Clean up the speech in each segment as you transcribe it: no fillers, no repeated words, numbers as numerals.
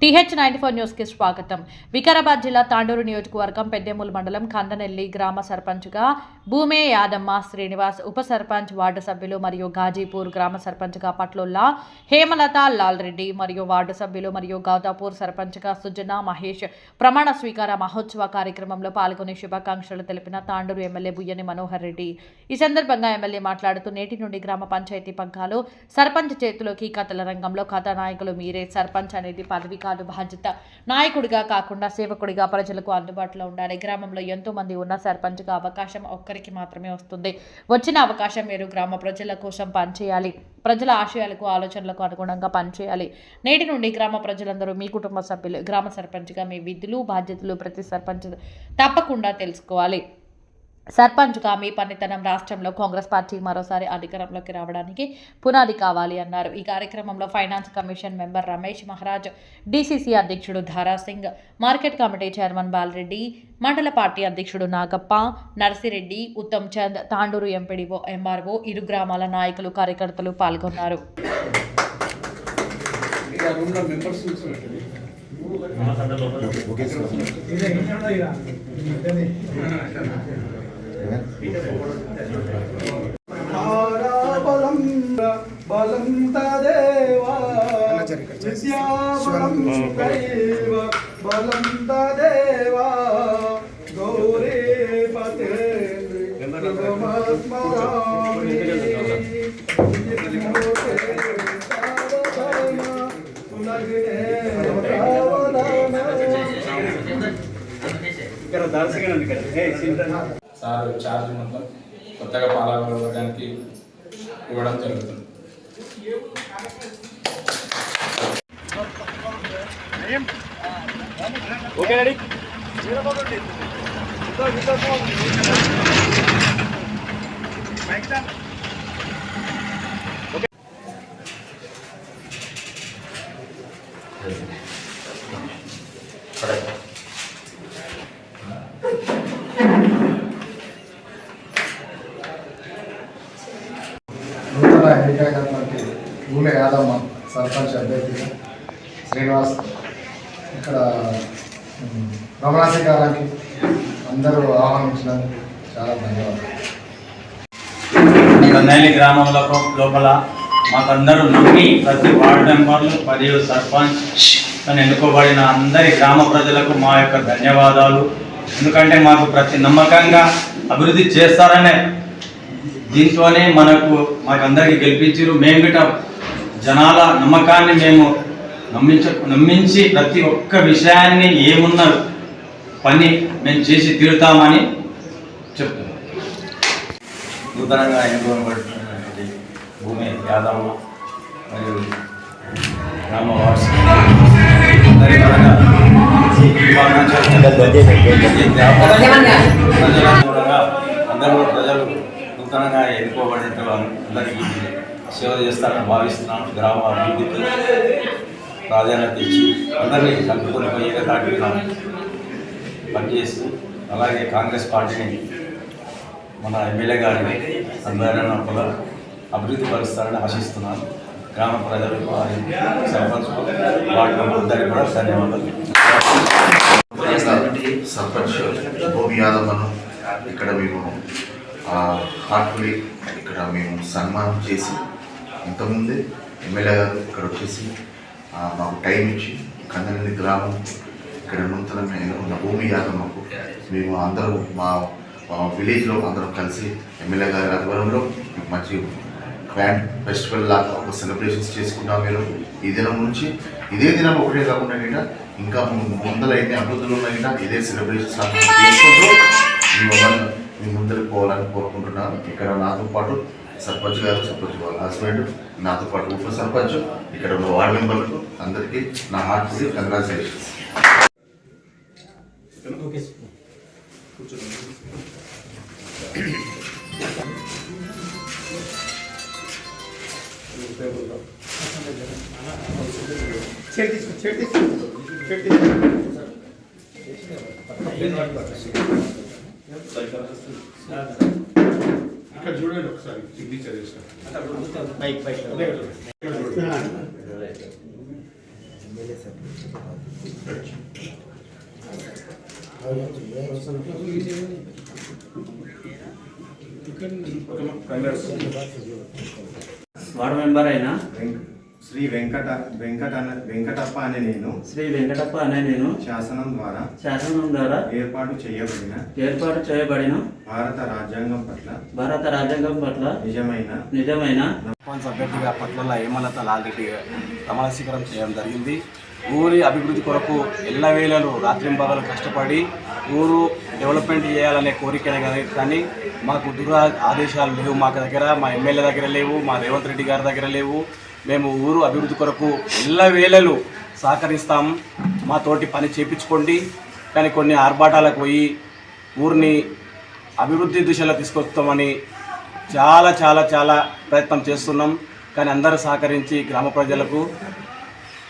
TH94 news కి స్వాగతం. వికారాబాద్ జిల్లా తాండూరు నియోజకవర్గం పెద్దేముల్ మండలం కందనెల్లి గ్రామ సర్పంచ్గా భూమే యాదమ్మ శ్రీనివాస్, ఉప సర్పంచ్ వార్డు సభ్యులు మరియు గాజీపూర్ గ్రామ సర్పంచ్గా పట్లోల్లా హేమలత లాల్ రెడ్డి మరియు వార్డు సభ్యులు మరియు గౌదాపూర్ సర్పంచ్గా సుజనా మహేష్ ప్రమాణ స్వీకార మహోత్సవ కార్యక్రమంలో పాల్గొని శుభాకాంక్షలు తెలిపిన తాండూరు ఎమ్మెల్యే బుయ్యని మనోహర్ రెడ్డి. ఈ సందర్భంగా ఎమ్మెల్యే మాట్లాడుతూ నేటి నుండి గ్రామ పంచాయతీ పగ్గాలు సర్పంచ్ చేతిలోకి, కథల రంగంలో కథానాయకులు మీరే. సర్పంచ్ అనేది పదవి కాదు, బాధ్యత. నాయకుడిగా కాకుండా సేవకుడిగా ప్రజలకు అందుబాటులో ఉండాలి. గ్రామంలో ఎంతో మంది ఉన్న సర్పంచ్గా అవకాశం ఒక్కరికి మాత్రమే వస్తుంది. వచ్చిన అవకాశం మీరు గ్రామ ప్రజల కోసం పనిచేయాలి. ప్రజల ఆశయాలకు, ఆలోచనలకు అనుగుణంగా పనిచేయాలి. నేటి నుండి గ్రామ ప్రజలందరూ మీ కుటుంబ సభ్యులు. గ్రామ సర్పంచ్గా మీ విధులు, బాధ్యతలు ప్రతి సర్పంచ్ తప్పకుండా తెలుసుకోవాలి. సర్పంచ్గా మీ పనితనం రాష్ట్రంలో కాంగ్రెస్ పార్టీ మరోసారి అధికారంలోకి రావడానికి పునాది కావాలి అన్నారు. ఈ కార్యక్రమంలో finance commission member Ramesh Maharaj, DCC అధ్యక్షుడు Dara Singh, market committee chairman Bala Reddy, మండల పార్టీ అధ్యక్షుడు నాగప్ప, నర్సిరెడ్డి, ఉత్తమ్ చంద్, తాండూరు ఎంపీడీఓ, ఎంఆర్ఓ, ఇరు గ్రామాల నాయకులు, కార్యకర్తలు పాల్గొన్నారు. బలం తదేవా విద్యాబలం దైవ బలం తదేవా గౌరీ పతే సార్ ఛార్జ్ మొత్తం కొత్తగా పాల్గొనడానికి ఇవ్వడం జరుగుతుంది. Okay ready. నూతన ఎన్నికైనటువంటి భూమే యాదమ్మ సర్పంచ్ అభ్యర్థిగా శ్రీనివాస్ ఇక్కడ ప్రమాణ స్వీకారానికి అందరూ ఆహ్వానించినందుకు చాలా ధన్యవాదాలు. కందనెల్లి గ్రామంలో లోపల మాకందరూ నమ్మి ప్రతి వార్డు మెంబర్లు మరియు సర్పంచ్ ఎన్నుకోబడిన అందరి గ్రామ ప్రజలకు మా యొక్క ధన్యవాదాలు. ఎందుకంటే మాకు ప్రతి నమ్మకంగా అభివృద్ధి చేస్తారనే దీంతోనే మాకందరికీ గెలిపించారు. మేము గిట్ట జనాల నమ్మకాన్ని మేము నమ్మించి ప్రతి ఒక్క విషయాన్ని ఏమున్న పని మేము చేసి తీరుతామని చెప్తున్నాం. నూతనంగా ఎన్నుకోబడినటువంటి భూమి యాదమ్మ మరియు గ్రామ వార్డ్స్ అందరూ ప్రజలు నూతనంగా ఎన్నుకోబడిన అందరికీ సేవ చేస్తారని భావిస్తున్నాను. గ్రామ అభివృద్ధికి ప్రాధాన్యత ఇచ్చి అందరినీ కలుపుకొని పోయేగా దాటిగా పనిచేస్తూ, అలాగే కాంగ్రెస్ పార్టీని మన ఎమ్మెల్యే గారిని అందరైనా కూడా అభివృద్ధి పరుస్తారని ఆశిస్తున్నాను. గ్రామ ప్రజలకు, సర్పంచ్, వార్డు అందరికీ కూడా ధన్యవాదాలు. సర్పంచ్ భూమి యాదమ్మను ఇక్కడ మేము హార్ట్ఫుల్లీ ఇక్కడ మేము సన్మానం చేసి, ఇంతకుముందే ఎమ్మెల్యే గారు ఇక్కడ వచ్చేసి మాకు టైం ఇచ్చి కందనెల్లి గ్రామం ఇక్కడ నూతనంగా ఎన్నుకున్న భూమి యాదమ్మకు మేము అందరూ మా విలేజ్లో అందరం కలిసి ఎమ్మెల్యే గారి ఆధ్వర్యంలో మంచి గ్రాండ్ ఫెస్టివల్ లాగా ఒక సెలబ్రేషన్స్ చేసుకుంటాం. మీరు ఈ దినం నుంచి ఇదే దినం ఒకటే కాకుండా ఇంకా ముందర ఎన్ని అభివృద్ధులు ఉన్నాయినా ఇదే సెలబ్రేషన్స్ చేసుకుంటూ మీ ముందరికి పోవాలని కోరుకుంటున్నాను. ఇక్కడ నాతో పాటు సర్పంచ్ గారు, సర్పంచ్ వాళ్ళ హస్బెండ్, నాతో పాటు ఉప సర్పంచ్, ఇక్కడ ఉన్న వార్డు మెంబర్లకు అందరికీ నా హార్ట్ఫుల్లీ కంగ్రాచులేషన్స్. ఇక్కడ చూడండి ఒకసారి సిగ్నేచర్ చేసిన బైక్ వార్డు మెంబర్ అయిన శ్రీ వెంకటప్ప అనే నేను శ్రీ వెంకటప్ప అనే నేను శాసనం ద్వారా ఏర్పాటు చేయబడిన భారత రాజ్యాంగం పట్ల నిజమైన సర్పంచ్ అభ్యర్థిగా పట్ల హేమలత లాల్రెడ్డి ప్రమాణ స్వీకారం చేయడం జరిగింది. ఊరి అభివృద్ధి కొరకు ఎల్లవేళలు రాత్రింబగలు కష్టపడి ఊరు డెవలప్మెంట్ చేయాలనే కోరికనే కానీ మాకు ఆదేశాలు లేవు. మా దగ్గర, మా ఎమ్మెల్యే దగ్గర లేవు, మా రేవంత్ రెడ్డి గారి దగ్గర లేవు. మేము ఊరు అభివృద్ధి కొరకు ఎల్లవేళలు సహకరిస్తాం, మా తోటి పని చేయించుకోండి. కానీ కొన్ని ఆర్భాటాలకు పోయి ఊరిని అభివృద్ధి దిశలో తీసుకొస్తామని చాలా చాలా చాలా ప్రయత్నం చేస్తున్నాం. కానీ అందరూ సహకరించి గ్రామ ప్రజలకు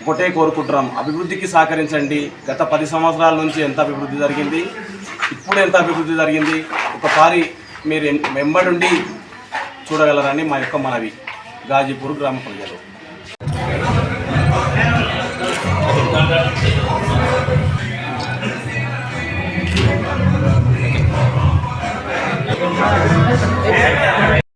ఒకటే కోరుకుంటున్నాం, అభివృద్ధికి సహకరించండి. గత 10 సంవత్సరాల నుంచి ఎంత అభివృద్ధి జరిగింది, ఇప్పుడు ఎంత అభివృద్ధి జరిగింది, ఒకసారి మీరు వెంబడుండి చూడగలరని మా యొక్క మనవి. గాజీపూర్ గ్రామ ప్రజలు.